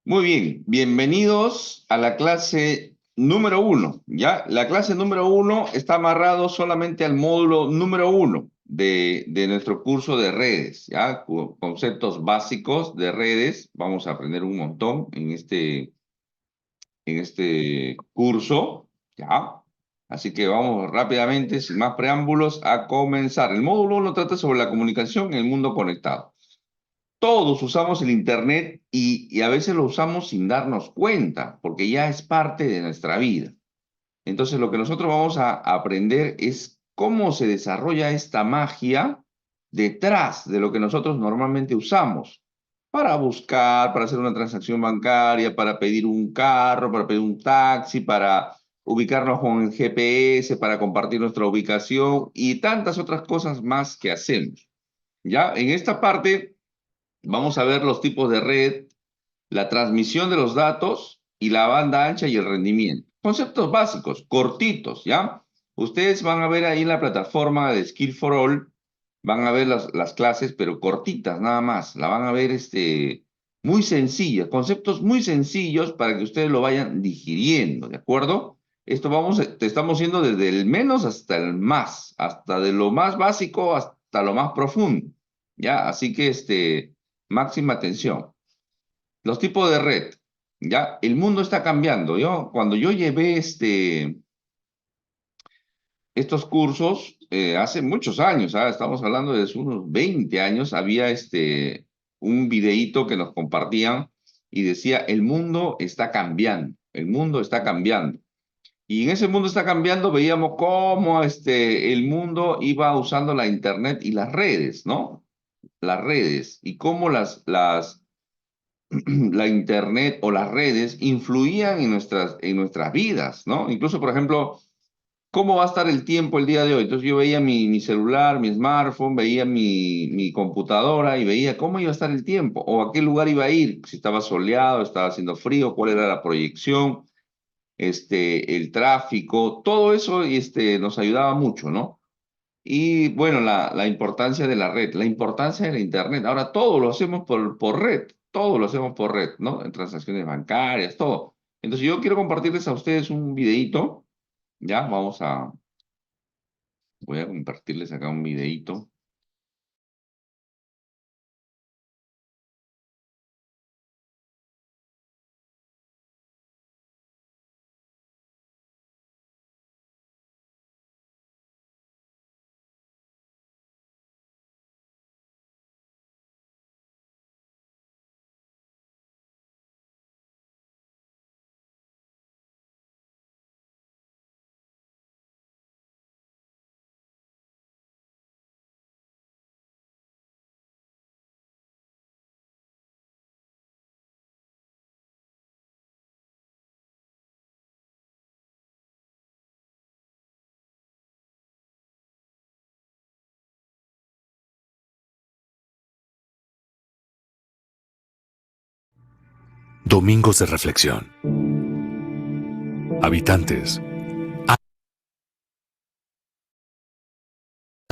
Muy bien, bienvenidos a la clase número uno. ¿Ya? La clase número uno está amarrado solamente al módulo número uno de nuestro curso de redes, ¿ya? Conceptos básicos de redes. Vamos a aprender un montón en este curso, ¿ya? Así que vamos rápidamente, sin más preámbulos, a comenzar. El módulo uno trata sobre la comunicación en el mundo conectado. Todos usamos el Internet y a veces lo usamos sin darnos cuenta, porque ya es parte de nuestra vida. Entonces, lo que nosotros vamos a aprender es cómo se desarrolla esta magia detrás de lo que nosotros normalmente usamos para buscar, para hacer una transacción bancaria, para pedir un carro, para pedir un taxi, para ubicarnos con el GPS, para compartir nuestra ubicación y tantas otras cosas más que hacemos. ¿Ya? En esta parte vamos a ver los tipos de red, la transmisión de los datos y la banda ancha y el rendimiento. Conceptos básicos, cortitos, ¿ya? Ustedes van a ver ahí en la plataforma de Skill for All, van a ver las clases, pero cortitas nada más. La van a ver muy sencillas, conceptos muy sencillos para que ustedes lo vayan digiriendo, ¿de acuerdo? Te estamos yendo desde el menos hasta el más, hasta de lo más básico hasta lo más profundo, ¿ya? Así que máxima atención. Los tipos de red, ¿ya? El mundo está cambiando. Cuando yo llevé estos cursos, hace muchos años, estamos hablando de unos 20 años, había un videíto que nos compartían y decía, el mundo está cambiando, el mundo está cambiando. Y en ese mundo está cambiando, veíamos cómo el mundo iba usando la internet y las redes, ¿no? Las redes, y cómo la internet o las redes influían en nuestras vidas, ¿no? Incluso, por ejemplo, ¿cómo va a estar el tiempo el día de hoy? Entonces yo veía mi celular, mi smartphone, veía mi computadora y veía cómo iba a estar el tiempo o a qué lugar iba a ir, si estaba soleado, estaba haciendo frío, cuál era la proyección, el tráfico, todo eso nos ayudaba mucho, ¿no? Y bueno, la importancia de la red, la importancia de la internet. Ahora todo lo hacemos por red, todo lo hacemos por red, ¿no? En transacciones bancarias, todo. Entonces yo quiero compartirles a ustedes un videíto, ¿ya? Voy a compartirles acá un videíto. Domingos de reflexión. Habitantes.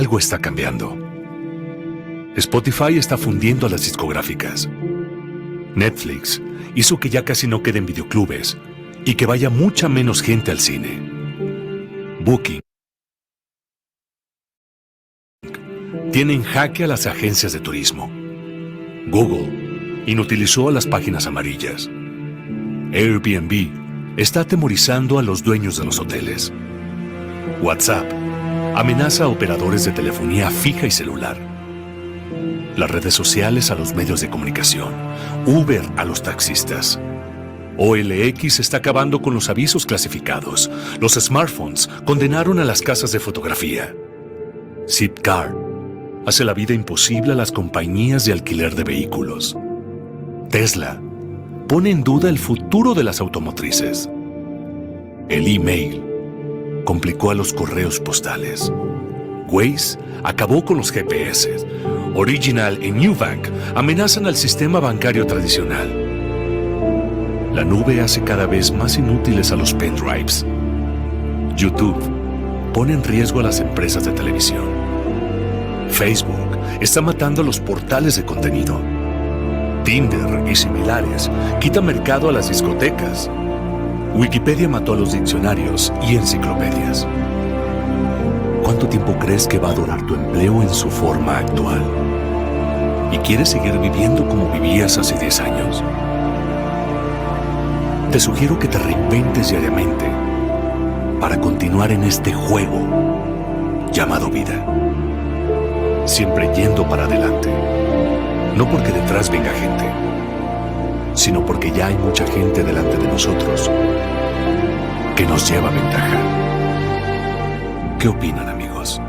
Algo está cambiando. Spotify está fundiendo a las discográficas. Netflix hizo que ya casi no queden videoclubes y que vaya mucha menos gente al cine. Booking tiene en jaque a las agencias de turismo. Google inutilizó a las páginas amarillas. Airbnb está atemorizando a los dueños de los hoteles. WhatsApp amenaza a operadores de telefonía fija y celular. Las redes sociales a los medios de comunicación. Uber a los taxistas. OLX está acabando con los avisos clasificados. Los smartphones condenaron a las casas de fotografía. Zipcar hace la vida imposible a las compañías de alquiler de vehículos. Tesla pone en duda el futuro de las automotrices. El email complicó a los correos postales. Waze acabó con los GPS. Original y Nubank amenazan al sistema bancario tradicional. La nube hace cada vez más inútiles a los pendrives. YouTube pone en riesgo a las empresas de televisión. Facebook está matando a los portales de contenido. Tinder y similares quitan mercado a las discotecas. Wikipedia mató a los diccionarios y enciclopedias. ¿Cuánto tiempo crees que va a durar tu empleo en su forma actual? ¿Y quieres seguir viviendo como vivías hace 10 años? Te sugiero que te reinventes diariamente para continuar en este juego llamado vida. Siempre yendo para adelante. No porque detrás venga gente, sino porque ya hay mucha gente delante de nosotros que nos lleva ventaja. ¿Qué opinan, amigos?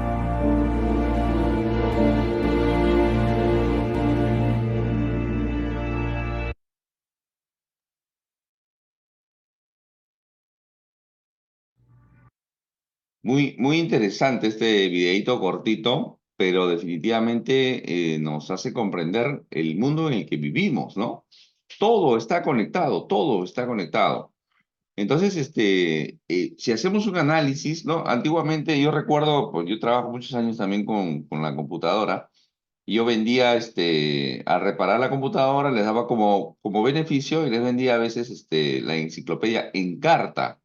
Muy interesante este videíto cortito, pero definitivamente nos hace comprender el mundo en el que vivimos, ¿no? Todo está conectado, todo está conectado. Entonces, si hacemos un análisis, ¿no? Antiguamente yo recuerdo, pues yo trabajo muchos años también con la computadora, y yo vendía, a reparar la computadora, les daba como beneficio y les vendía a veces, la enciclopedia en carta.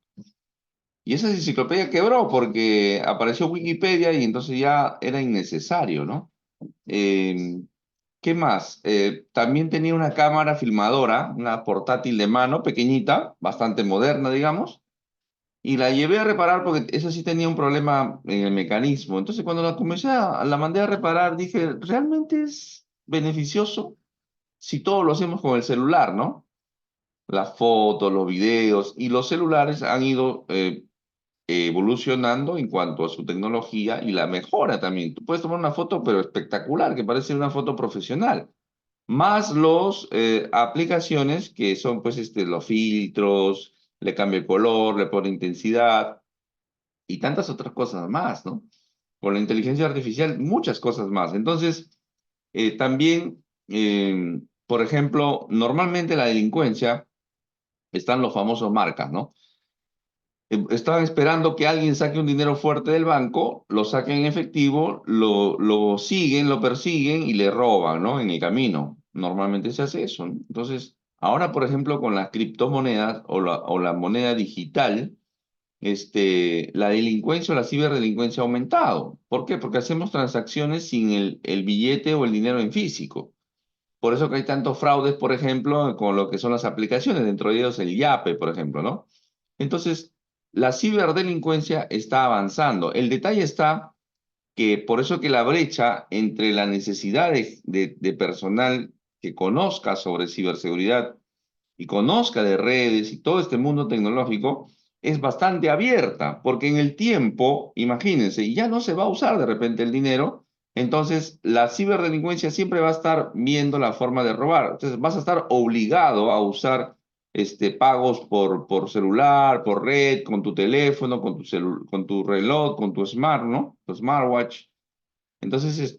Y esa enciclopedia quebró porque apareció Wikipedia y entonces ya era innecesario, ¿no? Eh, ¿Qué más? También tenía una cámara filmadora, una portátil de mano, pequeñita, bastante moderna, digamos, y la llevé a reparar porque esa sí tenía un problema en el mecanismo. Entonces cuando la mandé a reparar, dije, ¿realmente es beneficioso si todo lo hacemos con el celular, ¿no? Las fotos, los videos y los celulares han ido evolucionando en cuanto a su tecnología y la mejora también. Tú puedes tomar una foto, pero espectacular, que parece una foto profesional. Más los aplicaciones que son, pues, los filtros, le cambia el color, le pone intensidad y tantas otras cosas más, ¿no? Con la inteligencia artificial, muchas cosas más. Entonces, también, por ejemplo, normalmente la delincuencia están los famosos marcas, ¿no? Estaban esperando que alguien saque un dinero fuerte del banco, lo saquen en efectivo, lo siguen, lo persiguen y le roban, ¿no? En el camino. Normalmente se hace eso, ¿no? Entonces, ahora, por ejemplo, con las criptomonedas o la moneda digital, la delincuencia o la ciberdelincuencia ha aumentado. ¿Por qué? Porque hacemos transacciones sin el billete o el dinero en físico. Por eso que hay tantos fraudes, por ejemplo, con lo que son las aplicaciones, dentro de ellos el Yape, por ejemplo, ¿no? Entonces, la ciberdelincuencia está avanzando. El detalle está que por eso que la brecha entre la necesidad de personal que conozca sobre ciberseguridad y conozca de redes y todo este mundo tecnológico es bastante abierta, porque en el tiempo, imagínense, ya no se va a usar de repente el dinero, entonces la ciberdelincuencia siempre va a estar viendo la forma de robar. Entonces vas a estar obligado a usar pagos por celular, por red, con tu teléfono, con tu reloj, con tu smart, ¿no? Tu smartwatch. Entonces,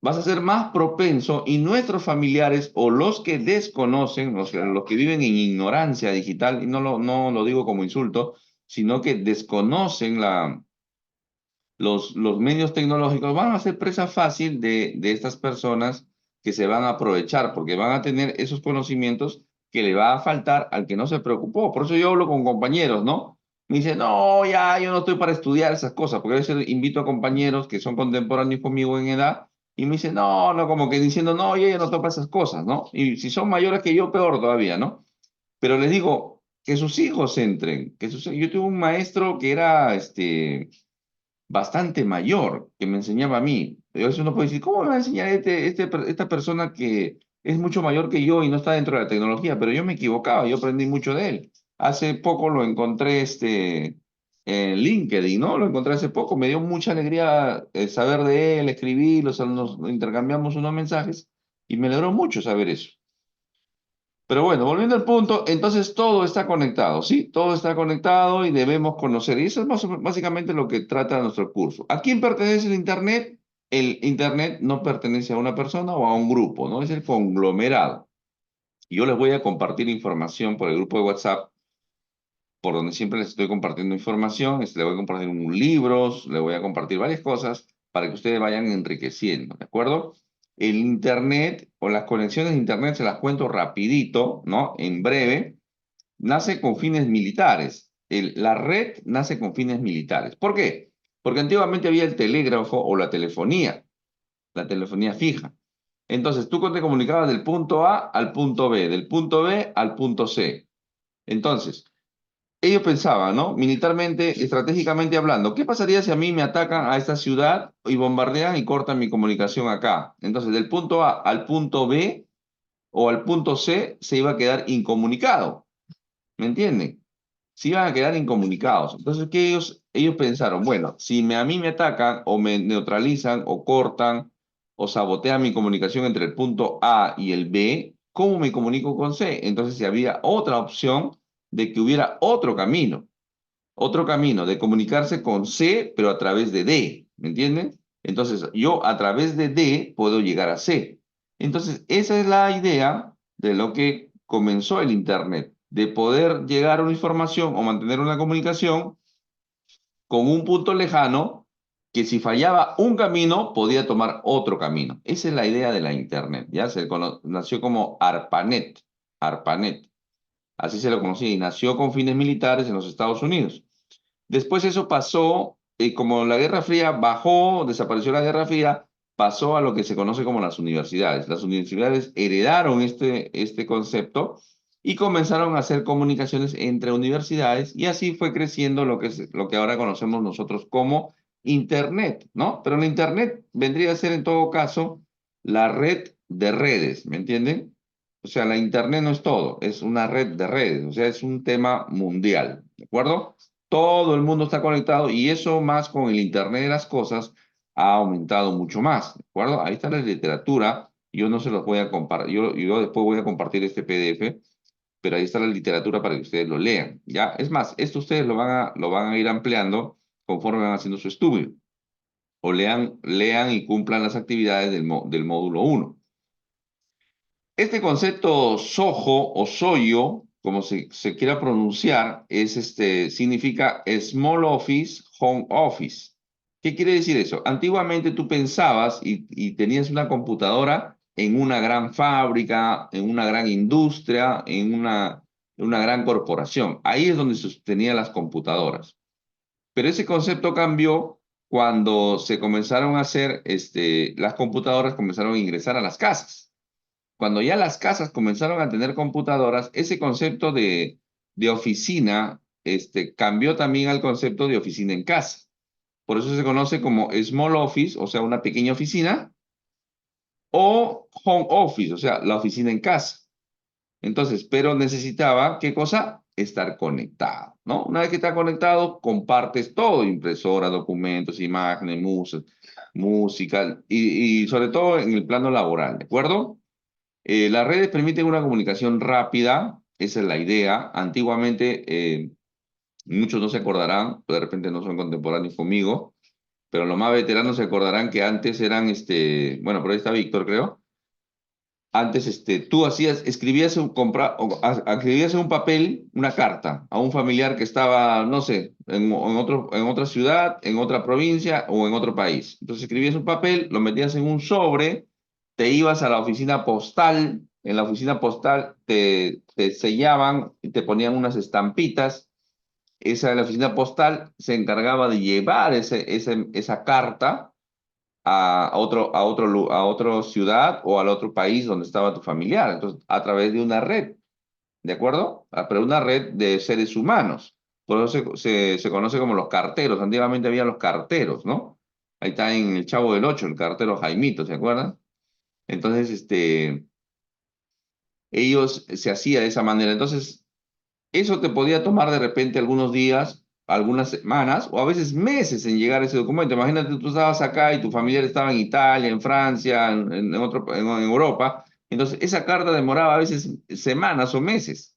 vas a ser más propenso y nuestros familiares o los que desconocen, los que viven en ignorancia digital, y no lo digo como insulto, sino que desconocen los medios tecnológicos, van a ser presa fácil de estas personas que se van a aprovechar porque van a tener esos conocimientos que le va a faltar al que no se preocupó. Por eso yo hablo con compañeros, ¿no? Me dicen, no, ya, yo no estoy para estudiar esas cosas, porque a veces invito a compañeros que son contemporáneos conmigo en edad y me dicen, no, como que diciendo, no, yo ya no toco esas cosas, ¿no? Y si son mayores que yo, peor todavía, ¿no? Pero les digo, que sus hijos entren, yo tuve un maestro que era, bastante mayor que me enseñaba a mí. Pero eso uno puede decir, ¿cómo me va a enseñar esta persona que es mucho mayor que yo y no está dentro de la tecnología? Pero yo me equivocaba, yo aprendí mucho de él. Hace poco lo encontré en LinkedIn, ¿no? Lo encontré hace poco, me dio mucha alegría saber de él, escribirlo, o sea, nos intercambiamos unos mensajes y me alegró mucho saber eso. Pero bueno, volviendo al punto, entonces todo está conectado, ¿sí? Todo está conectado y debemos conocer. Y eso es básicamente lo que trata nuestro curso. ¿A quién pertenece el Internet? El Internet no pertenece a una persona o a un grupo, ¿no? Es el conglomerado. Y yo les voy a compartir información por el grupo de WhatsApp, por donde siempre les estoy compartiendo información. Les voy a compartir libros, les voy a compartir varias cosas para que ustedes vayan enriqueciendo, ¿de acuerdo? el Internet o las conexiones de Internet, se las cuento rapidito, ¿no? En breve, nace con fines militares. La red nace con fines militares. ¿Por qué? Porque antiguamente había el telégrafo o la telefonía fija. Entonces, tú te comunicabas del punto A al punto B, del punto B al punto C. Entonces, ellos pensaban, ¿no? Militarmente, estratégicamente hablando, ¿qué pasaría si a mí me atacan a esta ciudad y bombardean y cortan mi comunicación acá? Entonces, del punto A al punto B o al punto C se iba a quedar incomunicado. ¿Me entienden? Se iban a quedar incomunicados. Entonces, ¿qué ellos pensaron? Bueno, si a mí me atacan o me neutralizan o cortan o sabotean mi comunicación entre el punto A y el B, ¿cómo me comunico con C? Entonces, si había otra opción de que hubiera otro camino de comunicarse con C, pero a través de D, ¿me entienden? Entonces, yo a través de D puedo llegar a C. Entonces, esa es la idea de lo que comenzó el Internet, de poder llegar a una información o mantener una comunicación con un punto lejano que si fallaba un camino, podía tomar otro camino. Esa es la idea de la Internet, ¿ya? Nació como ARPANET, ARPANET, así se lo conocía, y nació con fines militares en los Estados Unidos. Después eso pasó, como la Guerra Fría bajó, desapareció la Guerra Fría, pasó a lo que se conoce como las universidades. Las universidades heredaron este concepto y comenzaron a hacer comunicaciones entre universidades y así fue creciendo lo que ahora conocemos nosotros como Internet, ¿no? Pero la Internet vendría a ser en todo caso la red de redes, ¿me entienden? O sea, la Internet no es todo, es una red de redes, o sea, es un tema mundial, ¿de acuerdo? Todo el mundo está conectado y eso más con el Internet de las cosas ha aumentado mucho más, ¿de acuerdo? Ahí está la literatura, yo no se los voy a compartir, yo después voy a compartir este PDF, pero ahí está la literatura para que ustedes lo lean, ¿ya? Es más, esto ustedes lo van a ir ampliando conforme van haciendo su estudio, o lean y cumplan las actividades del módulo uno. Este concepto sojo o soyo, como se quiera pronunciar, significa Small Office, Home Office. ¿Qué quiere decir eso? Antiguamente tú pensabas y tenías una computadora en una gran fábrica, en una gran industria, en una gran corporación. Ahí es donde se sostenían las computadoras. Pero ese concepto cambió cuando se comenzaron a hacer, las computadoras comenzaron a ingresar a las casas. Cuando ya las casas comenzaron a tener computadoras, ese concepto de oficina cambió también al concepto de oficina en casa. Por eso se conoce como small office, o sea, una pequeña oficina, o home office, o sea, la oficina en casa. Entonces, pero necesitaba, ¿qué cosa? Estar conectado, ¿no? Una vez que está conectado, compartes todo, impresora, documentos, imágenes, música, y sobre todo en el plano laboral, ¿de acuerdo? Las redes permiten una comunicación rápida, esa es la idea. Antiguamente, muchos no se acordarán, de repente no son contemporáneos conmigo, pero los más veteranos se acordarán que antes eran, bueno, por ahí está Víctor, creo. Antes, tú escribías en un papel una carta a un familiar que estaba, no sé, en otra ciudad, en otra provincia o en otro país. Entonces escribías un papel, lo metías en un sobre, te ibas a la oficina postal, en la oficina postal te sellaban y te ponían unas estampitas. Esa de la oficina postal se encargaba de llevar esa carta a otra ciudad o al otro país donde estaba tu familiar. Entonces, a través de una red, ¿de acuerdo? Pero una red de seres humanos. Por eso se conoce como los carteros. Antiguamente había los carteros, ¿no? Ahí está en el Chavo del Ocho, el cartero Jaimito, ¿se acuerdan? Entonces, ellos se hacía de esa manera. Entonces, eso te podía tomar de repente algunos días, algunas semanas o a veces meses en llegar a ese documento. Imagínate, tú estabas acá y tu familiar estaba en Italia, en Francia, en Europa. Entonces, esa carta demoraba a veces semanas o meses.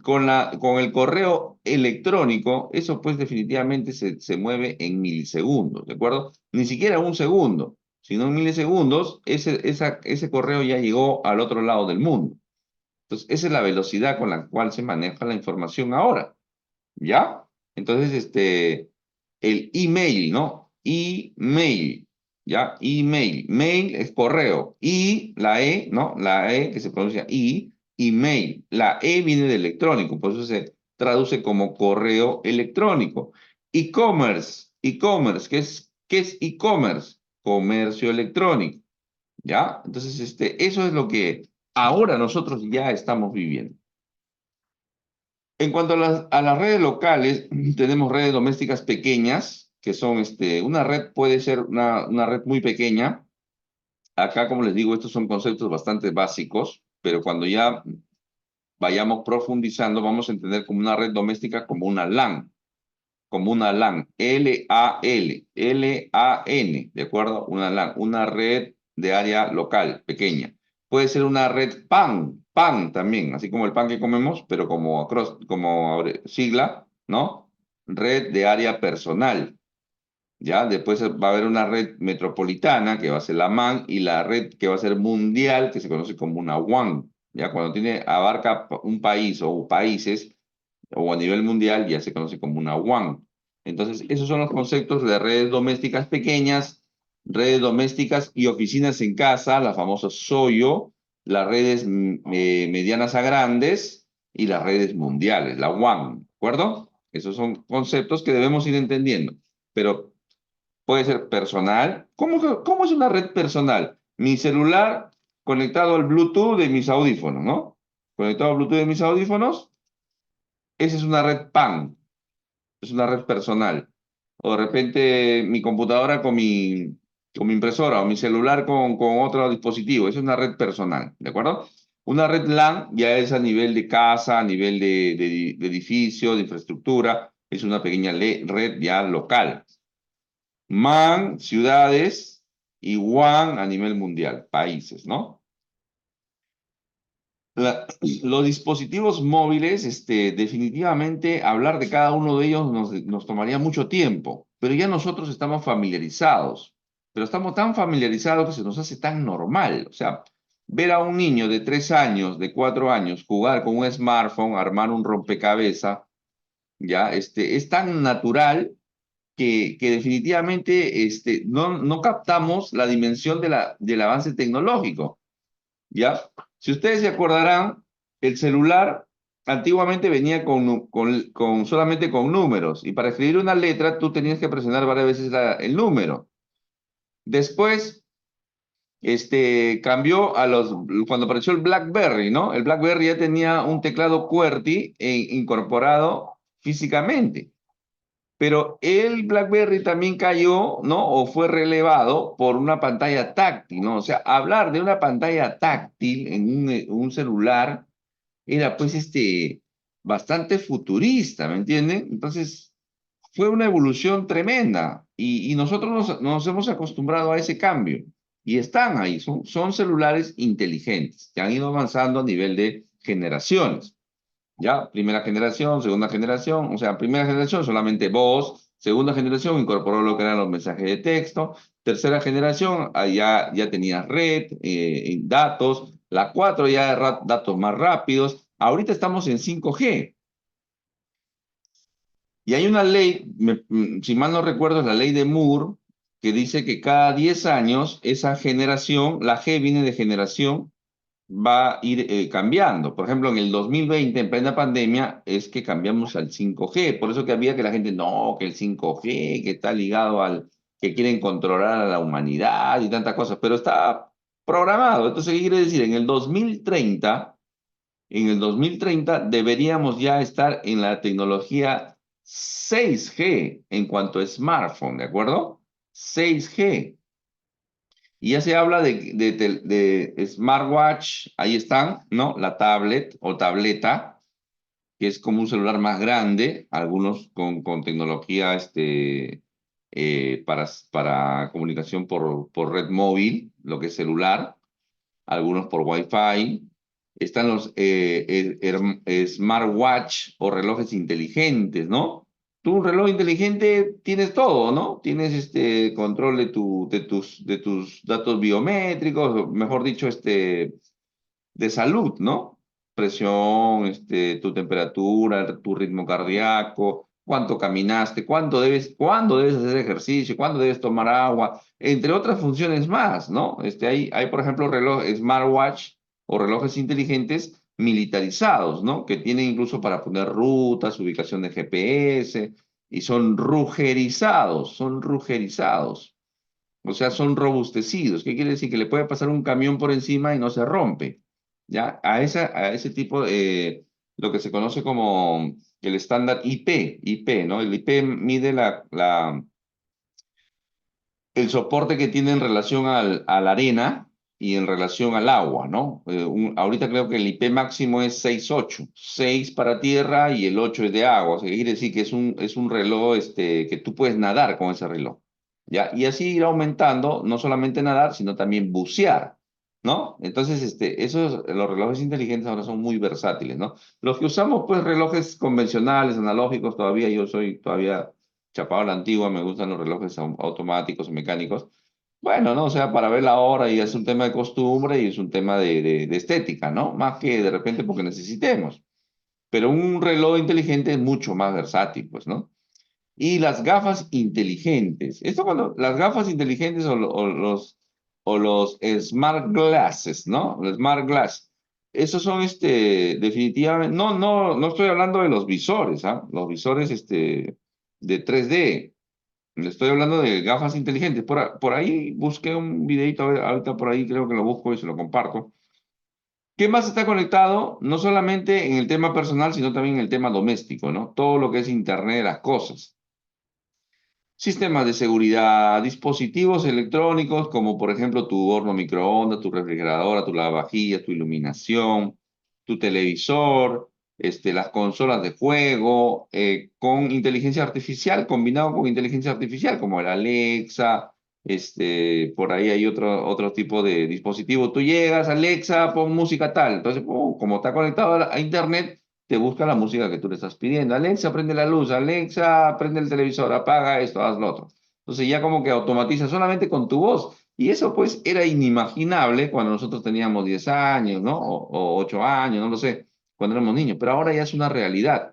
Con el correo electrónico, eso pues definitivamente se mueve en milisegundos, ¿de acuerdo? Ni siquiera un segundo, sino en milisegundos, ese correo ya llegó al otro lado del mundo. Entonces, esa es la velocidad con la cual se maneja la información ahora, ¿ya? Entonces, el email, ¿no? Email. ¿ya? Email. Mail es correo. Y la E, ¿no? La E que se pronuncia I, email. La E viene de electrónico, por eso se traduce como correo electrónico. E-commerce. E-commerce. ¿Qué es e-commerce? Comercio electrónico. ¿Ya? Entonces, eso es lo que ahora nosotros ya estamos viviendo. En cuanto a las redes locales, tenemos redes domésticas pequeñas, que son, una red puede ser una red muy pequeña. Acá, como les digo, estos son conceptos bastante básicos, pero cuando ya vayamos profundizando, vamos a entender como una red doméstica como una LAN, como una LAN, L-A-L, L-A-N, ¿de acuerdo? Una LAN, una red de área local, pequeña. Puede ser una red PAN, PAN también, así como el pan que comemos, pero como sigla, ¿no? Red de área personal, ¿ya? Después va a haber una red metropolitana, que va a ser la MAN, y la red que va a ser mundial, que se conoce como una WAN, ¿ya? Cuando abarca un país o países, o a nivel mundial ya se conoce como una WAN. Entonces, esos son los conceptos de redes domésticas pequeñas, redes domésticas y oficinas en casa, las famosas SOYO, las redes medianas a grandes y las redes mundiales, la WAN, ¿de acuerdo? Esos son conceptos que debemos ir entendiendo, pero puede ser personal. ¿Cómo es una red personal? Mi celular conectado al Bluetooth de mis audífonos, ¿no? Conectado al Bluetooth de mis audífonos, esa es una red PAN, es una red personal. O de repente mi computadora con mi impresora o mi celular con otro dispositivo. Esa es una red personal, ¿de acuerdo? Una red LAN ya es a nivel de casa, a nivel de edificio, de infraestructura. Es una pequeña red ya local. MAN, ciudades, y WAN a nivel mundial, países, ¿no? Los dispositivos móviles, definitivamente hablar de cada uno de ellos nos tomaría mucho tiempo, pero ya nosotros estamos familiarizados, pero estamos tan familiarizados que se nos hace tan normal. O sea, ver a un niño de 3 años, de 4 años, jugar con un smartphone, armar un rompecabezas, ya, es tan natural que definitivamente no captamos la dimensión del avance tecnológico. ¿Ya? Si ustedes se acordarán, el celular antiguamente venía solamente con números y para escribir una letra tú tenías que presionar varias veces el número. Después, cambió cuando apareció el BlackBerry, ¿no? El BlackBerry ya tenía un teclado QWERTY incorporado físicamente. Pero el BlackBerry también cayó, ¿no? O fue relevado por una pantalla táctil, ¿no? O sea, hablar de una pantalla táctil en un celular era pues bastante futurista, ¿me entienden? Entonces, fue una evolución tremenda y nosotros nos hemos acostumbrado a ese cambio y están ahí, son celulares inteligentes que han ido avanzando a nivel de generaciones. ¿Ya? Primera generación, segunda generación, o sea, primera generación solamente voz, segunda generación incorporó lo que eran los mensajes de texto, tercera generación ya tenía red, datos, la 4 ya datos más rápidos, ahorita estamos en 5G. Y hay una ley, si mal no recuerdo, es la ley de Moore, que dice que cada 10 años esa generación, la G viene de generación, va a ir cambiando. Por ejemplo, en el 2020, en plena pandemia, es que cambiamos al 5G. Por eso que había que la gente, no, que el 5G, que está ligado que quieren controlar a la humanidad y tantas cosas, pero está programado. Entonces, ¿qué quiere decir? En el 2030 deberíamos ya estar en la tecnología 6G en cuanto a smartphone, ¿de acuerdo? 6G. Y ya se habla de smartwatch, ahí están, ¿no? La tablet o tableta, que es como un celular más grande, algunos con tecnología para comunicación por red móvil, lo que es celular, algunos por Wi-Fi. Están los smartwatch o relojes inteligentes, ¿no? Tú un reloj inteligente tienes todo, ¿no? Tienes control de tus datos biométricos, o mejor dicho, de salud, ¿no? Presión, tu temperatura, tu ritmo cardíaco, cuánto caminaste, cuándo debes hacer ejercicio, cuándo debes tomar agua, entre otras funciones más, ¿no? Hay, por ejemplo, relojes smartwatch o relojes inteligentes militarizados, ¿no? Que tienen incluso para poner rutas, ubicación de GPS, y son rugerizados. O sea, son robustecidos. ¿Qué quiere decir? Que le puede pasar un camión por encima y no se rompe. ¿Ya? A ese tipo, lo que se conoce como el estándar IP, ¿no? El IP mide el soporte que tiene en relación a la arena y en relación al agua, ¿no? Ahorita creo que el IP máximo es 6,8, 6 para tierra y el 8 es de agua. O sea, quiere decir que es un reloj que tú puedes nadar con ese reloj. ¿Ya? Y así ir aumentando, no solamente nadar, sino también bucear, ¿no? Entonces, los relojes inteligentes ahora son muy versátiles, ¿no? Los que usamos, pues, relojes convencionales, analógicos, todavía yo soy todavía chapado a la antigua, me gustan los relojes automáticos o mecánicos. Bueno, ¿no? O sea, para ver la hora y es un tema de costumbre y es un tema de estética, ¿no? Más que de repente porque necesitemos. Pero un reloj inteligente es mucho más versátil, pues, ¿no? Y las gafas inteligentes. Esto cuando las gafas inteligentes o los smart glasses, ¿no? Los smart glass. Esos son definitivamente, no estoy hablando de los visores, ¿ah? Los visores de 3D. Le estoy hablando de gafas inteligentes. Por ahí busqué un videito, ahorita por ahí creo que lo busco y se lo comparto. ¿Qué más está conectado? No solamente en el tema personal, sino también en el tema doméstico, ¿no? Todo lo que es Internet de las cosas. Sistemas de seguridad, dispositivos electrónicos como por ejemplo tu horno microondas, tu refrigeradora, tu lavavajillas, tu iluminación, tu televisor, las consolas de juego, con inteligencia artificial, combinado con inteligencia artificial como el Alexa, por ahí hay otro tipo de dispositivo. Tú llegas, Alexa, pon música tal. Entonces, como está conectado a Internet, te busca la música que tú le estás pidiendo. Alexa, prende la luz. Alexa, prende el televisor. Apaga esto, haz lo otro. Entonces ya como que automatiza solamente con tu voz. Y eso pues era inimaginable cuando nosotros teníamos 10 años, ¿no? O 8 años, no lo sé, cuando éramos niños. Pero ahora ya es una realidad.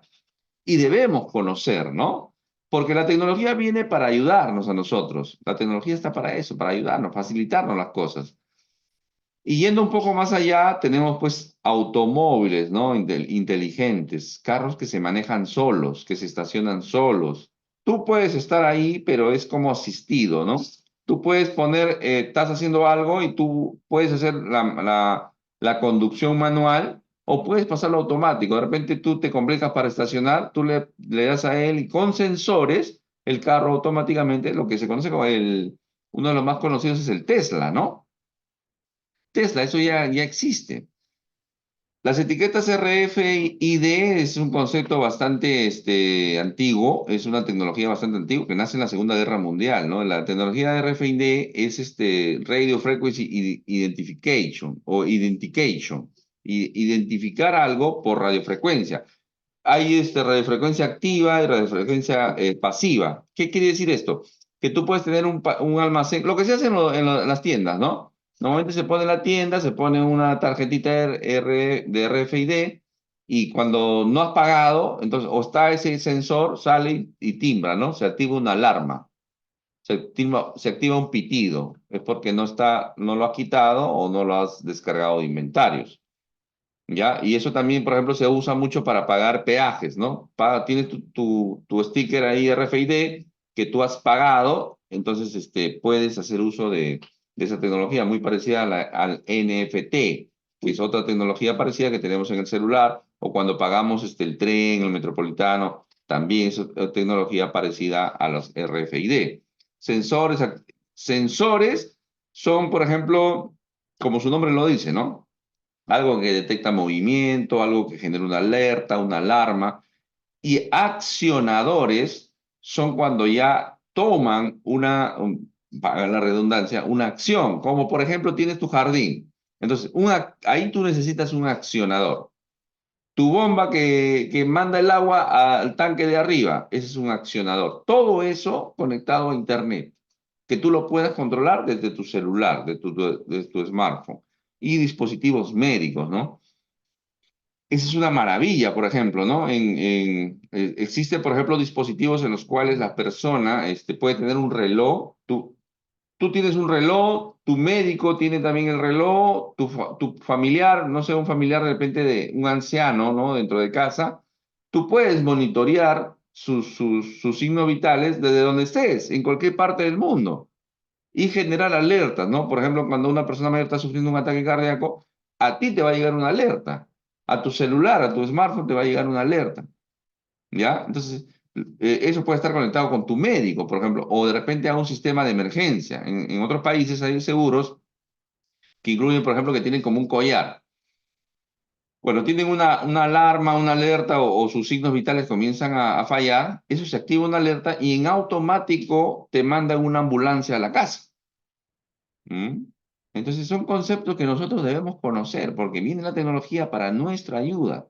Y debemos conocer, ¿no? Porque la tecnología viene para ayudarnos a nosotros. La tecnología está para eso, para ayudarnos, facilitarnos las cosas. Y yendo un poco más allá, tenemos pues automóviles, ¿no? Inteligentes, carros que se manejan solos, que se estacionan solos. Tú puedes estar ahí, pero es como asistido, ¿no? Tú puedes poner, estás haciendo algo y tú puedes hacer la conducción manual o puedes pasarlo automático. De repente tú te complicas para estacionar, tú le das a él y con sensores, el carro automáticamente, lo que se conoce como uno de los más conocidos es el Tesla, ¿no? Tesla, eso ya existe. Las etiquetas RFID es un concepto bastante antiguo, es una tecnología bastante antigua que nace en la Segunda Guerra Mundial, ¿no? La tecnología de RFID es Radio Frequency Identification o Identification, identificar algo por radiofrecuencia. Hay radiofrecuencia activa y radiofrecuencia pasiva. ¿Qué quiere decir esto? Que tú puedes tener un almacén, lo que se hace en las tiendas, ¿no? Normalmente se pone en la tienda, se pone una tarjetita de RFID y cuando no has pagado, entonces o está ese sensor, sale y timbra, ¿no? Se activa una alarma, se activa un pitido. Es porque no lo has quitado o no lo has descargado de inventarios. ¿Ya? Y eso también, por ejemplo, se usa mucho para pagar peajes, ¿no? Tienes tu sticker ahí RFID que tú has pagado, entonces puedes hacer uso de esa tecnología muy parecida al NFT, que es otra tecnología parecida que tenemos en el celular, o cuando pagamos el tren, el metropolitano, también es tecnología parecida a los RFID. Sensores, sensores son, por ejemplo, como su nombre lo dice, ¿no? Algo que detecta movimiento, algo que genera una alerta, una alarma. Y accionadores son cuando ya toman para la redundancia, una acción, como por ejemplo tienes tu jardín. Entonces, ahí tú necesitas un accionador. Tu bomba que manda el agua al tanque de arriba, ese es un accionador. Todo eso conectado a Internet, que tú lo puedas controlar desde tu celular, de tu smartphone y dispositivos médicos, ¿no? esa es una maravilla, por ejemplo, ¿no? Existe, por ejemplo, dispositivos en los cuales la persona puede tener un reloj. Tú tienes un reloj, tu médico tiene también el reloj, tu familiar, no sé, un familiar de repente de un anciano, ¿no? Dentro de casa, tú puedes monitorear sus signos vitales desde donde estés, en cualquier parte del mundo, y generar alertas, ¿no? Por ejemplo, cuando una persona mayor está sufriendo un ataque cardíaco, a ti te va a llegar una alerta, a tu celular, a tu smartphone te va a llegar una alerta. ¿Ya? Entonces, eso puede estar conectado con tu médico, por ejemplo, o de repente a un sistema de emergencia. En otros países hay seguros que incluyen, por ejemplo, que tienen como un collar. Bueno, tienen una alarma, una alerta o sus signos vitales comienzan a fallar, eso se activa una alerta y en automático te mandan una ambulancia a la casa. ¿Mm? Entonces son conceptos que nosotros debemos conocer porque viene la tecnología para nuestra ayuda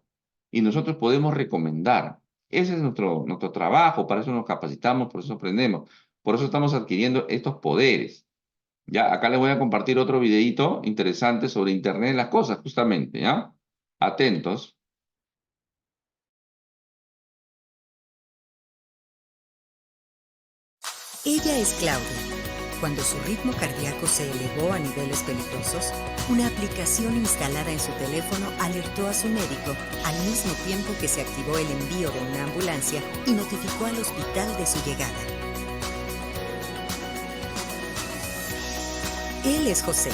y nosotros podemos recomendar. Ese es nuestro trabajo, para eso nos capacitamos, por eso aprendemos, por eso estamos adquiriendo estos poderes. Ya, acá les voy a compartir otro videito interesante sobre Internet de las cosas, justamente, ¿ya? Atentos. Ella es Claudia. Cuando su ritmo cardíaco se elevó a niveles peligrosos, una aplicación instalada en su teléfono alertó a su médico al mismo tiempo que se activó el envío de una ambulancia y notificó al hospital de su llegada. Él es José.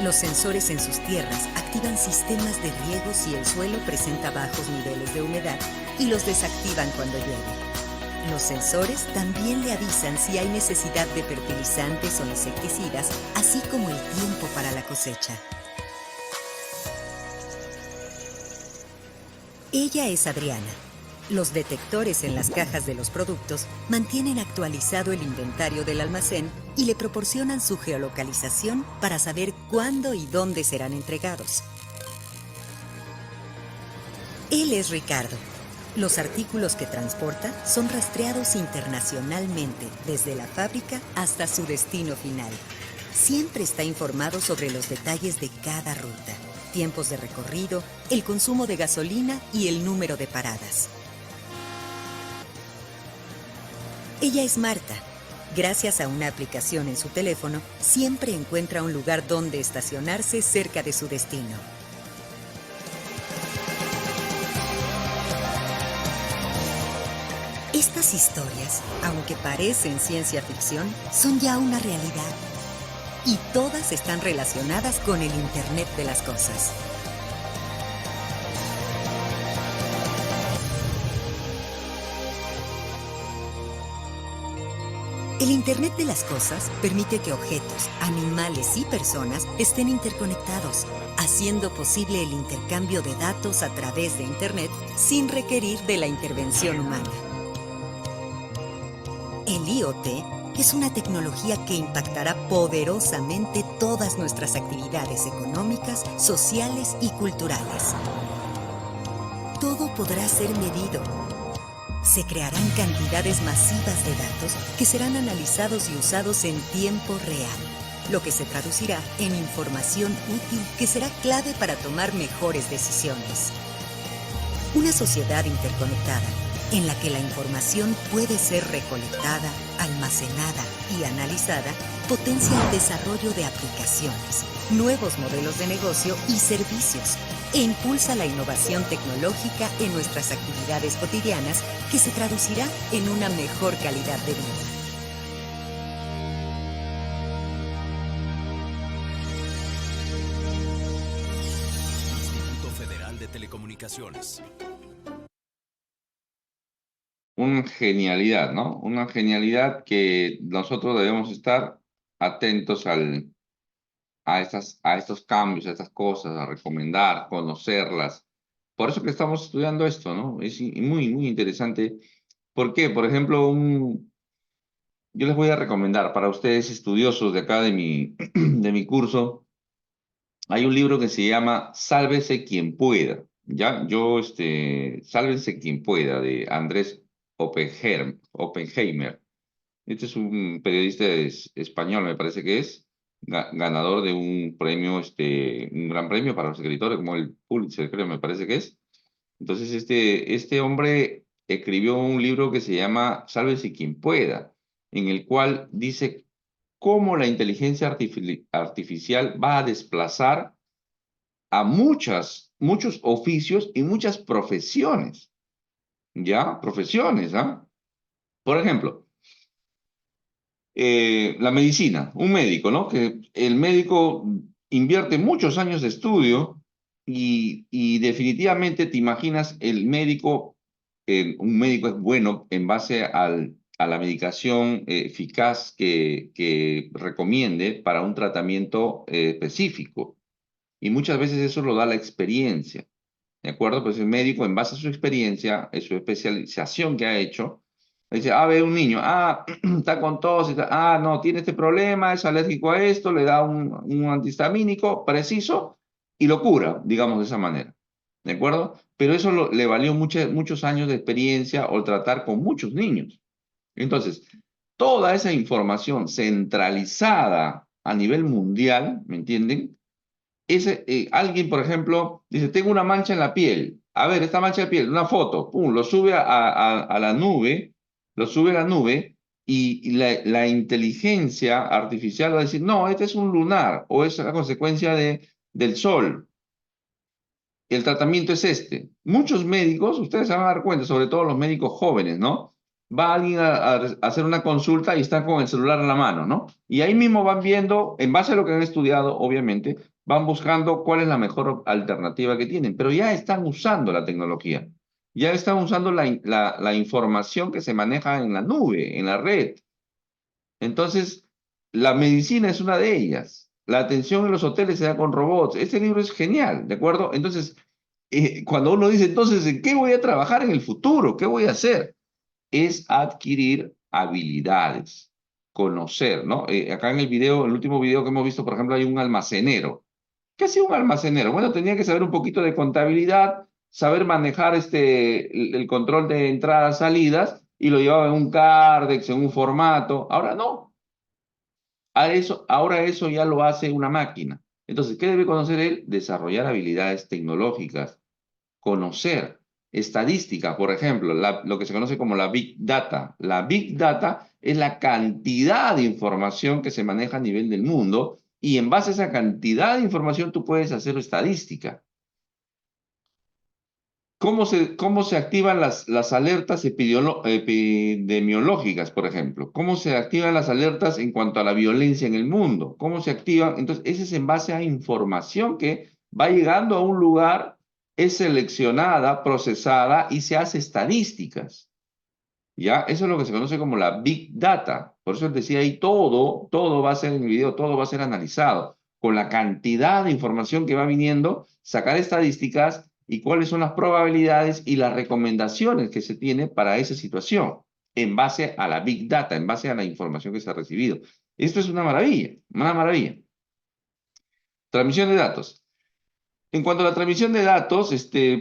Los sensores en sus tierras activan sistemas de riego si el suelo presenta bajos niveles de humedad y los desactivan cuando llueve. Los sensores también le avisan si hay necesidad de fertilizantes o insecticidas, así como el tiempo para la cosecha. Ella es Adriana. Los detectores en las cajas de los productos mantienen actualizado el inventario del almacén y le proporcionan su geolocalización para saber cuándo y dónde serán entregados. Él es Ricardo. Los artículos que transporta son rastreados internacionalmente, desde la fábrica hasta su destino final. Siempre está informado sobre los detalles de cada ruta, tiempos de recorrido, el consumo de gasolina y el número de paradas. Ella es Marta. Gracias a una aplicación en su teléfono, siempre encuentra un lugar donde estacionarse cerca de su destino. Estas historias, aunque parecen ciencia ficción, son ya una realidad. Y todas están relacionadas con el Internet de las cosas. El Internet de las cosas permite que objetos, animales y personas estén interconectados, haciendo posible el intercambio de datos a través de Internet sin requerir de la intervención humana. El IoT es una tecnología que impactará poderosamente todas nuestras actividades económicas, sociales y culturales. Todo podrá ser medido. Se crearán cantidades masivas de datos que serán analizados y usados en tiempo real, lo que se traducirá en información útil que será clave para tomar mejores decisiones. Una sociedad interconectada, en la que la información puede ser recolectada, almacenada y analizada, potencia el desarrollo de aplicaciones, nuevos modelos de negocio y servicios, e impulsa la innovación tecnológica en nuestras actividades cotidianas, que se traducirá en una mejor calidad de vida. Instituto Federal de Telecomunicaciones. Una genialidad, ¿no? Una genialidad que nosotros debemos estar atentos a estos cambios, a estas cosas, a recomendar, conocerlas. Por eso que estamos estudiando esto, ¿no? Es muy, muy interesante. ¿Por qué? Por ejemplo, yo les voy a recomendar para ustedes estudiosos de acá de mi curso, hay un libro que se llama Sálvese quien pueda, ¿ya? Sálvese quien pueda, de Andrés Oppenheimer. Este es un periodista español, me parece que es, ganador de un premio, un gran premio para los escritores, como el Pulitzer, creo, me parece que es. Entonces, este hombre escribió un libro que se llama Sálvese quien pueda, en el cual dice cómo la inteligencia artificial va a desplazar a muchos oficios y muchas profesiones, ¿ya? Profesiones, ¿ah? Por ejemplo, la medicina, un médico, ¿no? Que el médico invierte muchos años de estudio y definitivamente te imaginas el médico, un médico es bueno en base a la medicación eficaz que recomiende para un tratamiento específico. Y muchas veces eso lo da la experiencia, ¿de acuerdo? Pues el médico, en base a su experiencia, en su especialización que ha hecho, dice, ve un niño, está con tos, no, tiene este problema, es alérgico a esto, le da un antihistamínico preciso y lo cura, digamos de esa manera, ¿de acuerdo? Pero eso le valió muchos años de experiencia o tratar con muchos niños. Entonces, toda esa información centralizada a nivel mundial, ¿me entienden? Alguien, por ejemplo, dice, tengo una mancha en la piel. A ver, esta mancha de piel, una foto, pum, lo sube a la nube, lo sube a la nube y la inteligencia artificial va a decir, no, este es un lunar o es la consecuencia del sol. El tratamiento es este. Muchos médicos, ustedes se van a dar cuenta, sobre todo los médicos jóvenes, ¿no? Va alguien a hacer una consulta y están con el celular en la mano, ¿no? Y ahí mismo van viendo, en base a lo que han estudiado, obviamente, van buscando cuál es la mejor alternativa que tienen, pero ya están usando la tecnología, ya están usando la información que se maneja en la nube, en la red. Entonces, la medicina es una de ellas. La atención en los hoteles se da con robots. Este libro es genial, ¿de acuerdo? Entonces, cuando uno dice, entonces, ¿en qué voy a trabajar en el futuro? ¿Qué voy a hacer? Es adquirir habilidades, conocer, ¿no? Acá en el video, el último video que hemos visto, por ejemplo, hay un almacenero. ¿Qué hacía un almacenero? Bueno, tenía que saber un poquito de contabilidad, saber manejar el control de entradas, salidas, y lo llevaba en un Cardex, en un formato. Ahora no. Ahora eso ya lo hace una máquina. Entonces, ¿qué debe conocer él? Desarrollar habilidades tecnológicas, conocer estadística, por ejemplo, lo que se conoce como la Big Data. La Big Data es la cantidad de información que se maneja a nivel del mundo y en base a esa cantidad de información tú puedes hacer estadística. ¿Cómo se activan las alertas epidemiológicas, por ejemplo? ¿Cómo se activan las alertas en cuanto a la violencia en el mundo? ¿Cómo se activan? Entonces, ese es en base a información que va llegando a un lugar, es seleccionada, procesada y se hace estadísticas. ¿Ya? Eso es lo que se conoce como la Big Data. Por eso decía ahí todo va a ser en el video, todo va a ser analizado. Con la cantidad de información que va viniendo, sacar estadísticas y cuáles son las probabilidades y las recomendaciones que se tiene para esa situación, en base a la Big Data, en base a la información que se ha recibido. Esto es una maravilla, una maravilla. Transmisión de datos. En cuanto a la transmisión de datos,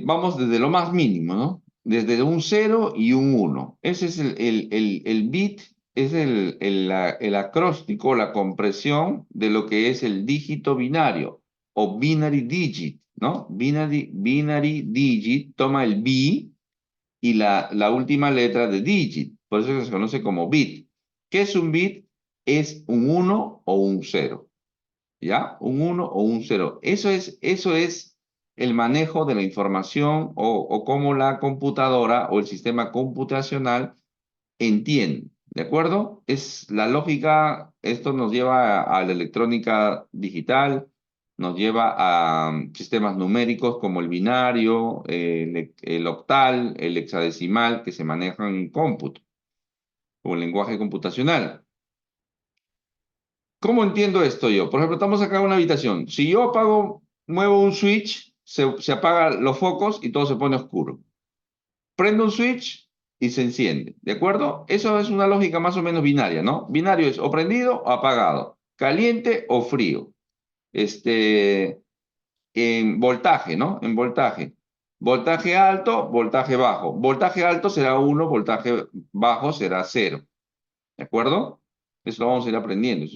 vamos desde lo más mínimo, ¿no? Desde un 0 y un 1. Ese es el bit, es el acróstico, la compresión de lo que es el dígito binario o binary digit, ¿no? Binary digit toma el B y la última letra de digit, por eso se conoce como bit. ¿Qué es un bit? Es un 1 o un 0. ¿Ya? Un 1 o un 0. Eso es el manejo de la información o cómo la computadora o el sistema computacional entiende. ¿De acuerdo? Es la lógica, esto nos lleva a la electrónica digital, nos lleva a sistemas numéricos como el binario, el octal, el hexadecimal, que se manejan en cómputo o el lenguaje computacional. ¿Cómo entiendo esto yo? Por ejemplo, estamos acá en una habitación. Si yo muevo un switch, se apagan los focos y todo se pone oscuro. Prendo un switch y se enciende. ¿De acuerdo? Eso es una lógica más o menos binaria, ¿no? Binario es o prendido o apagado, caliente o frío. En voltaje, ¿no? En voltaje. Voltaje alto, voltaje bajo. Voltaje alto será 1, voltaje bajo será 0. ¿De acuerdo? Eso lo vamos a ir aprendiendo.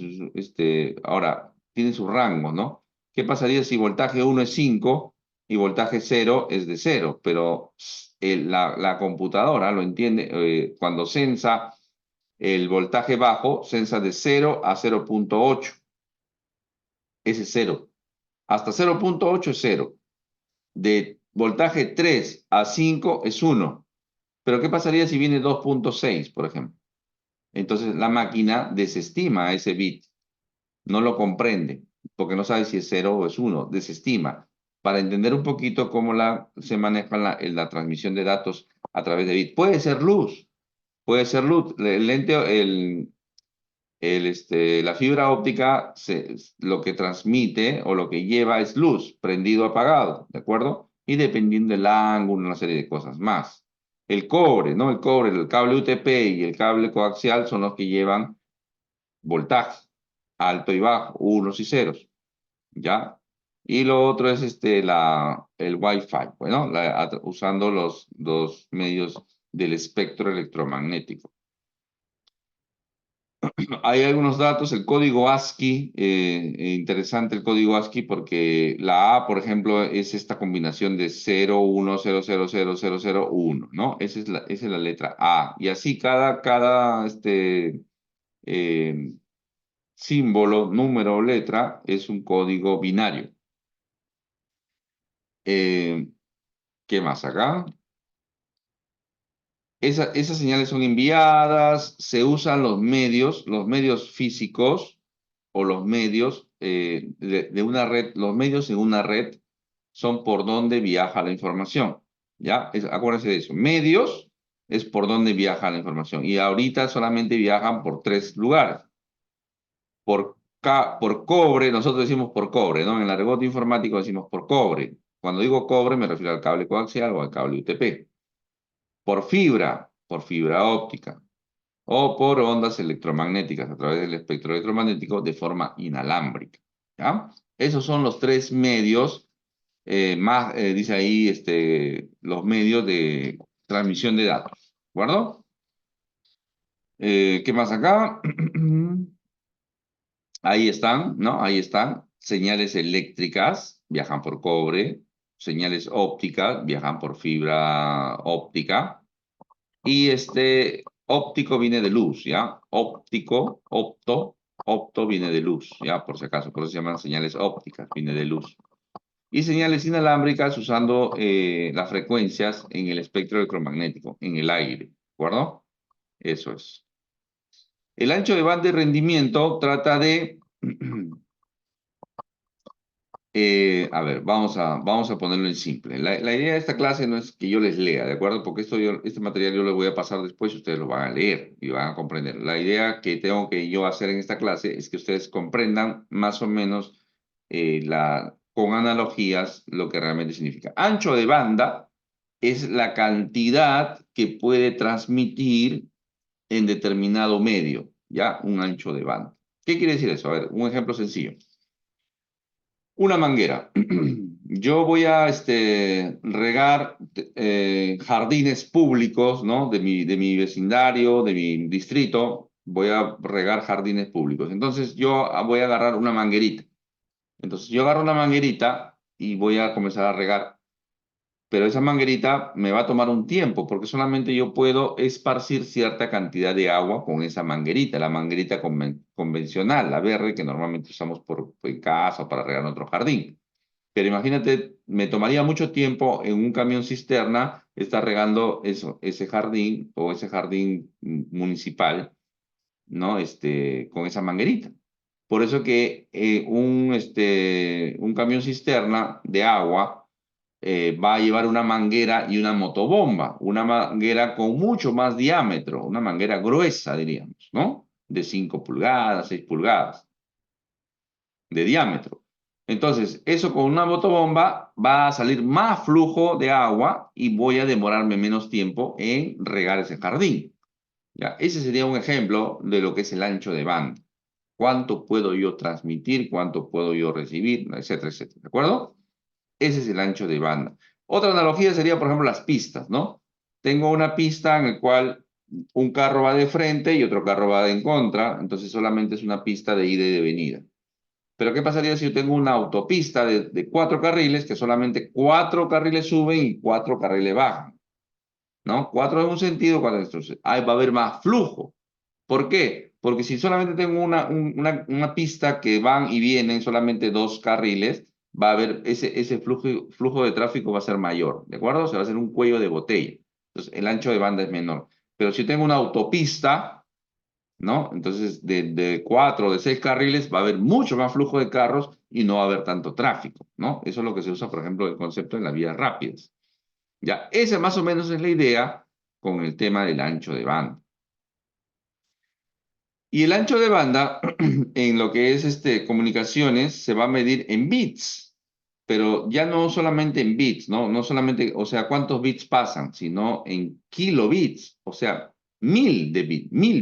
Ahora, tiene su rango, ¿no? ¿Qué pasaría si voltaje 1 es 5 y voltaje 0 es de 0, pero la computadora lo entiende, cuando sensa el voltaje bajo, sensa de 0 a 0.8. Ese es 0. Hasta 0.8 es 0. De voltaje 3 a 5 es 1. Pero ¿qué pasaría si viene 2.6, por ejemplo? Entonces la máquina desestima ese bit. No lo comprende, porque no sabe si es 0 o es 1. Desestima. Para entender un poquito cómo se maneja la transmisión de datos a través de bit. Puede ser luz. Puede ser luz. La fibra óptica lo que transmite o lo que lleva es luz, prendido o apagado, ¿de acuerdo? Y dependiendo del ángulo, una serie de cosas más. El cobre, ¿no? El cobre, el cable UTP y el cable coaxial son los que llevan voltaje, alto y bajo, unos y ceros, ¿ya? Y lo otro es el Wi-Fi, bueno, usando los dos medios del espectro electromagnético. Hay algunos datos, el código ASCII, interesante el código ASCII porque la A, por ejemplo, es esta combinación de 0, 1, 0, 0, 0, 0, 0, 1, ¿no? Esa es la letra A. Y así cada eh, símbolo, número o letra es un código binario. ¿Qué más acá? Esas señales son enviadas, se usan los medios físicos o los medios de una red, los medios en una red son por donde viaja la información, ¿ya? Acuérdense de eso. Medios es por donde viaja la información. Y ahorita solamente viajan por 3 lugares. Por cobre, nosotros decimos por cobre, ¿no? En el argot informático decimos por cobre. Cuando digo cobre me refiero al cable coaxial o al cable UTP. Por fibra óptica, o por ondas electromagnéticas a través del espectro electromagnético de forma inalámbrica, ¿ya? Esos son los 3 medios, dice ahí, los medios de transmisión de datos, ¿de acuerdo? ¿Qué más acá? Ahí están, ¿no? Ahí están. Señales eléctricas viajan por cobre, señales ópticas viajan por fibra óptica, y óptico viene de luz, ¿ya? Opto viene de luz, ¿ya? Por si acaso, por eso se llaman señales ópticas, viene de luz. Y señales inalámbricas usando las frecuencias en el espectro electromagnético, en el aire, ¿de acuerdo? Eso es. El ancho de banda de rendimiento trata de... a ver, vamos a ponerlo en simple. La idea de esta clase no es que yo les lea, ¿de acuerdo? Porque este material yo lo voy a pasar después y ustedes lo van a leer y van a comprender. La idea que tengo que yo hacer en esta clase es que ustedes comprendan más o menos con analogías lo que realmente significa. Ancho de banda es la cantidad que puede transmitir en determinado medio, ¿ya? Un ancho de banda. ¿Qué quiere decir eso? A ver, un ejemplo sencillo. Una manguera. Yo voy a regar jardines públicos, ¿no? De mi vecindario, de mi distrito. Voy a regar jardines públicos. Entonces yo voy a agarrar una manguerita. Entonces yo agarro una manguerita y voy a comenzar a regar. Pero esa manguerita me va a tomar un tiempo porque solamente yo puedo esparcir cierta cantidad de agua con esa manguerita, la manguerita convencional, la verde que normalmente usamos en casa o para regar nuestro jardín. Pero imagínate, me tomaría mucho tiempo en un camión cisterna estar regando ese jardín o ese jardín municipal, ¿no? Con esa manguerita. Por eso que un camión cisterna de agua va a llevar una manguera y una motobomba, una manguera con mucho más diámetro, una manguera gruesa, diríamos, ¿no? De 5 pulgadas, 6 pulgadas de diámetro. Entonces, eso con una motobomba va a salir más flujo de agua y voy a demorarme menos tiempo en regar ese jardín. ¿Ya? Ese sería un ejemplo de lo que es el ancho de banda. Cuánto puedo yo transmitir, cuánto puedo yo recibir, etcétera, etcétera. ¿De acuerdo? Ese es el ancho de banda. Otra analogía sería, por ejemplo, las pistas, ¿no? Tengo una pista en la cual un carro va de frente y otro carro va de en contra, entonces solamente es una pista de ida y de venida. Pero ¿qué pasaría si yo tengo una autopista de 4 carriles, que solamente 4 carriles suben y 4 carriles bajan? ¿No? 4 en un sentido, 4 en otro. Ahí va a haber más flujo. ¿Por qué? Porque si solamente tengo una pista que van y vienen solamente 2 carriles, va a haber ese flujo de tráfico va a ser mayor, ¿de acuerdo? O sea, va a ser un cuello de botella. Entonces, el ancho de banda es menor. Pero si tengo una autopista, ¿no? Entonces, de 4 o de 6 carriles va a haber mucho más flujo de carros y no va a haber tanto tráfico, ¿no? Eso es lo que se usa, por ejemplo, el concepto en las vías rápidas. Ya, esa más o menos es la idea con el tema del ancho de banda. Y el ancho de banda, en lo que es comunicaciones, se va a medir en bits, pero ya no solamente en bits, ¿no? No solamente, o sea, cuántos bits pasan, sino en kilobits, o sea, 1000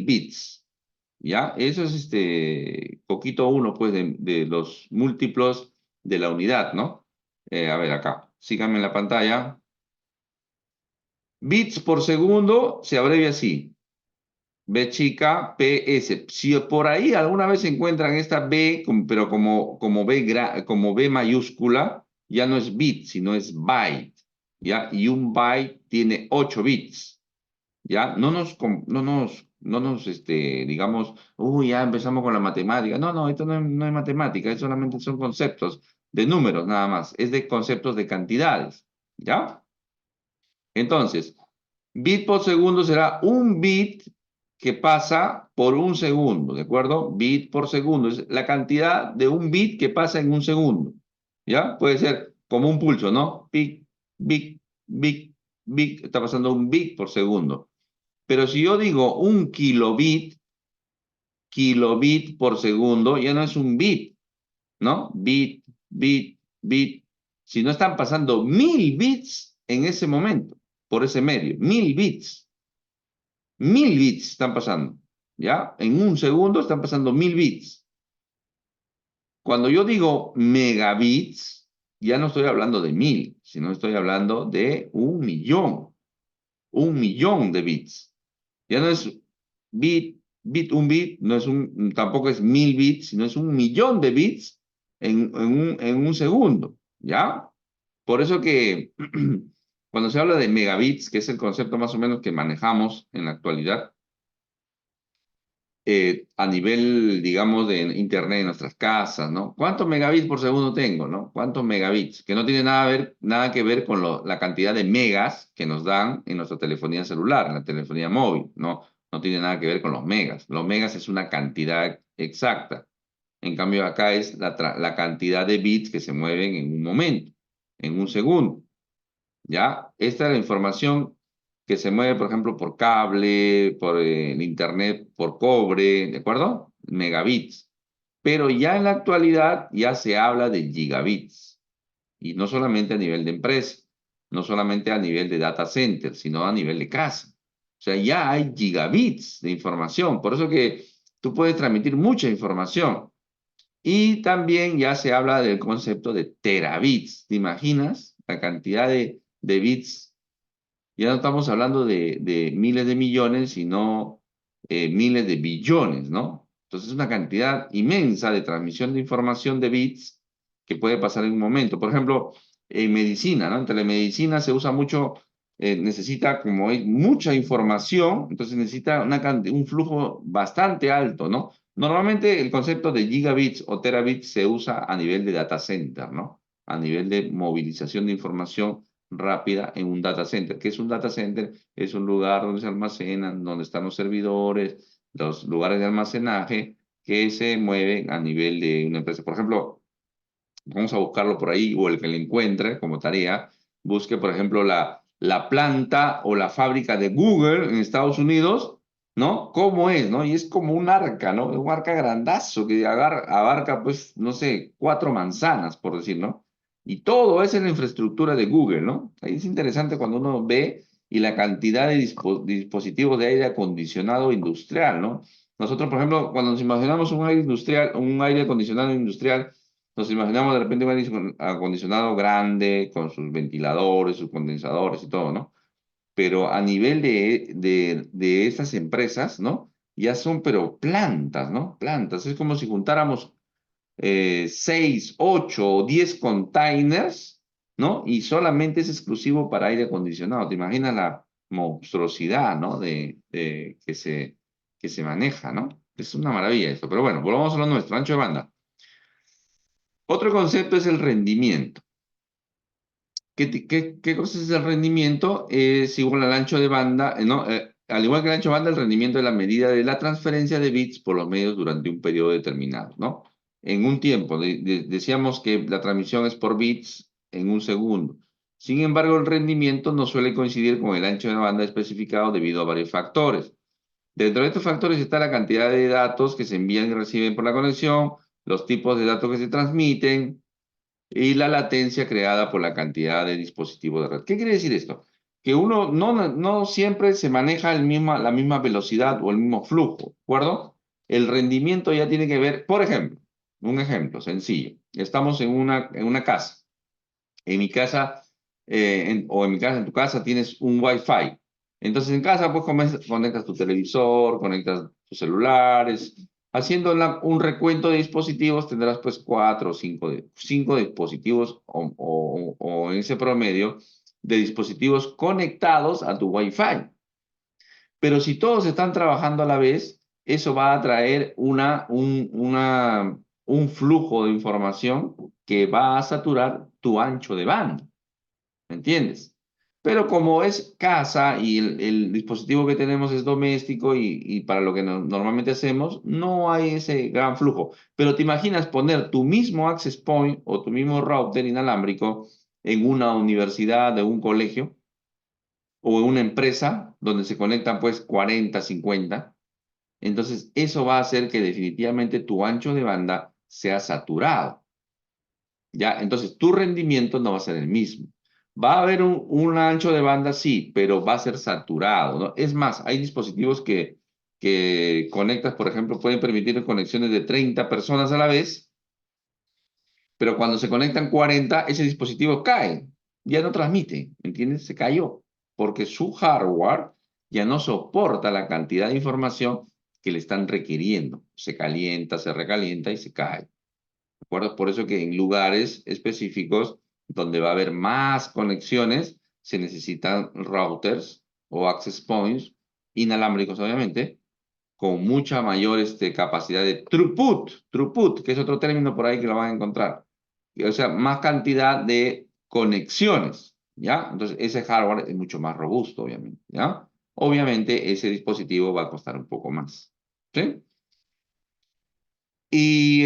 bits, ¿ya? Eso es poquito uno, pues, de los múltiplos de la unidad, ¿no? A ver, acá, síganme en la pantalla. Bits por segundo se abrevia así. B chica, PS. Si por ahí alguna vez encuentran esta B, pero como B mayúscula, ya no es bit, sino es byte, ¿ya? Y un byte tiene 8 bits, ¿ya? Digamos, uy, ya empezamos con la matemática. No, no, esto no es matemática, es solamente son conceptos de números, nada más. Es de conceptos de cantidades, ¿ya? Entonces, bit por segundo será un bit que pasa por un segundo, ¿de acuerdo? Bit por segundo es la cantidad de un bit que pasa en un segundo, ¿ya? Puede ser como un pulso, ¿no? Bit, bit, bit, bit, está pasando un bit por segundo. Pero si yo digo un kilobit por segundo, ya no es un bit, ¿no? Bit, bit, bit. Si no están pasando 1000 bits en ese momento, por ese medio, 1000 bits. 1000 bits están pasando, ¿ya? En un segundo están pasando 1000 bits. Cuando yo digo megabits, ya no estoy hablando de 1000, sino estoy hablando de 1 millón. 1 millón de bits. Ya no es un bit, tampoco es 1000 bits, sino es 1 millón de bits en un segundo, ¿ya? Por eso que cuando se habla de megabits, que es el concepto más o menos que manejamos en la actualidad, a nivel, digamos, de internet en nuestras casas, ¿no? ¿Cuántos megabits por segundo tengo, no? ¿Cuántos megabits? Que no tiene nada que ver con la cantidad de megas que nos dan en nuestra telefonía celular, en la telefonía móvil, ¿no? No tiene nada que ver con los megas. Los megas es una cantidad exacta. En cambio, acá es la cantidad de bits que se mueven en un momento, en un segundo. ¿Ya? Esta es la información que se mueve, por ejemplo, por cable, por el internet, por cobre, ¿de acuerdo? Megabits. Pero ya en la actualidad ya se habla de gigabits. Y no solamente a nivel de empresa, no solamente a nivel de data center, sino a nivel de casa. O sea, ya hay gigabits de información. Por eso que tú puedes transmitir mucha información. Y también ya se habla del concepto de terabits. ¿Te imaginas la cantidad de bits? Ya no estamos hablando de miles de millones, sino miles de billones, ¿no? Entonces es una cantidad inmensa de transmisión de información de bits que puede pasar en un momento. Por ejemplo, en medicina, ¿no? En telemedicina se usa mucho, necesita, como hay mucha información, entonces necesita un flujo bastante alto, ¿no? Normalmente el concepto de gigabits o terabits se usa a nivel de data center, ¿no? A nivel de movilización de información rápida en un data center. ¿Qué es un data center? Es un lugar donde se almacenan, donde están los servidores, los lugares de almacenaje que se mueven a nivel de una empresa. Por ejemplo, vamos a buscarlo por ahí, o el que le encuentre como tarea, busque, por ejemplo, la planta o la fábrica de Google en Estados Unidos, ¿no? ¿Cómo es, no? Y es como un arca, ¿no? Un arca grandazo que abarca, pues, no sé, 4 manzanas, por decir, ¿no? Y todo es en la infraestructura de Google, ¿no? Ahí es interesante cuando uno ve y la cantidad de dispositivos de aire acondicionado industrial, ¿no? Nosotros, por ejemplo, cuando nos imaginamos un aire acondicionado industrial, nos imaginamos de repente un aire acondicionado grande, con sus ventiladores, sus condensadores y todo, ¿no? Pero a nivel de estas empresas, ¿no? Ya son, pero plantas, ¿no? Plantas. Es como si juntáramos 6, 8 o 10 containers, ¿no? Y solamente es exclusivo para aire acondicionado. ¿Te imaginas la monstruosidad, ¿no? Que se maneja, ¿no? Es una maravilla esto. Pero bueno, volvamos a lo nuestro, ancho de banda. Otro concepto es el rendimiento. ¿Qué cosa es el rendimiento? Es igual al ancho de banda, ¿no? Al igual que el ancho de banda, el rendimiento es la medida de la transferencia de bits por los medios durante un periodo determinado, ¿no? En un tiempo, decíamos que la transmisión es por bits en un segundo. Sin embargo, el rendimiento no suele coincidir con el ancho de banda especificado debido a varios factores. Dentro de estos factores está la cantidad de datos que se envían y reciben por la conexión, los tipos de datos que se transmiten, y la latencia creada por la cantidad de dispositivos de red. ¿Qué quiere decir esto? Que uno no siempre se maneja la misma velocidad o el mismo flujo, ¿de acuerdo? El rendimiento ya tiene que ver, por ejemplo, un ejemplo sencillo. Estamos en una casa. En mi casa, o en mi casa, en tu casa, tienes un Wi-Fi. Entonces en casa, pues conectas tu televisor, conectas tus celulares. Haciendo un recuento de dispositivos, tendrás pues cuatro o cinco dispositivos o en ese promedio de dispositivos conectados a tu Wi-Fi. Pero si todos están trabajando a la vez, eso va a traer un flujo de información que va a saturar tu ancho de banda. ¿Me entiendes? Pero como es casa y el dispositivo que tenemos es doméstico y para lo que normalmente hacemos, no hay ese gran flujo. Pero te imaginas poner tu mismo access point o tu mismo router inalámbrico en una universidad, de un colegio o en una empresa donde se conectan pues 40, 50. Entonces eso va a hacer que definitivamente tu ancho de banda sea saturado. ¿Ya? Entonces, tu rendimiento no va a ser el mismo. Va a haber un ancho de banda, sí, pero va a ser saturado, ¿no? Es más, hay dispositivos que conectas, por ejemplo, pueden permitir conexiones de 30 personas a la vez, pero cuando se conectan 40, ese dispositivo cae, ya no transmite, ¿entiendes? Se cayó, porque su hardware ya no soporta la cantidad de información que le están requiriendo. Se calienta, se recalienta y se cae. ¿De acuerdo? Por eso que en lugares específicos donde va a haber más conexiones, se necesitan routers o access points inalámbricos, obviamente, con mucha mayor capacidad de throughput, que es otro término por ahí que lo van a encontrar. O sea, más cantidad de conexiones, ¿ya? Entonces, ese hardware es mucho más robusto, obviamente, ¿ya? Obviamente, ese dispositivo va a costar un poco más, ¿sí? Y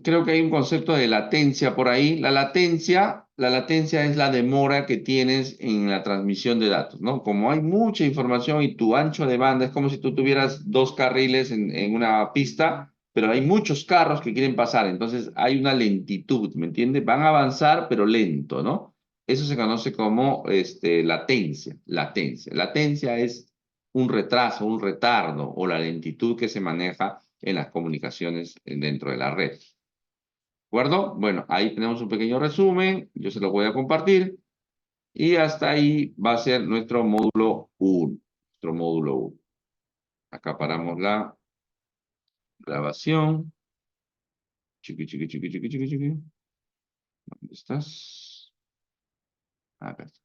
creo que hay un concepto de latencia por ahí. La latencia es la demora que tienes en la transmisión de datos, ¿no? Como hay mucha información y tu ancho de banda es como si tú tuvieras dos carriles en una pista, pero hay muchos carros que quieren pasar, entonces hay una lentitud, ¿me entiendes? Van a avanzar, pero lento, ¿no? Eso se conoce como latencia, latencia. Latencia es un retraso, un retardo o la lentitud que se maneja en las comunicaciones dentro de la red. ¿De acuerdo? Bueno, ahí tenemos un pequeño resumen, yo se lo voy a compartir y hasta ahí va a ser nuestro módulo 1. Nuestro módulo 1. Acá paramos la grabación. Chiqui, chiqui, chiqui, chiqui, chiqui, chiqui. ¿Dónde estás? Acá está.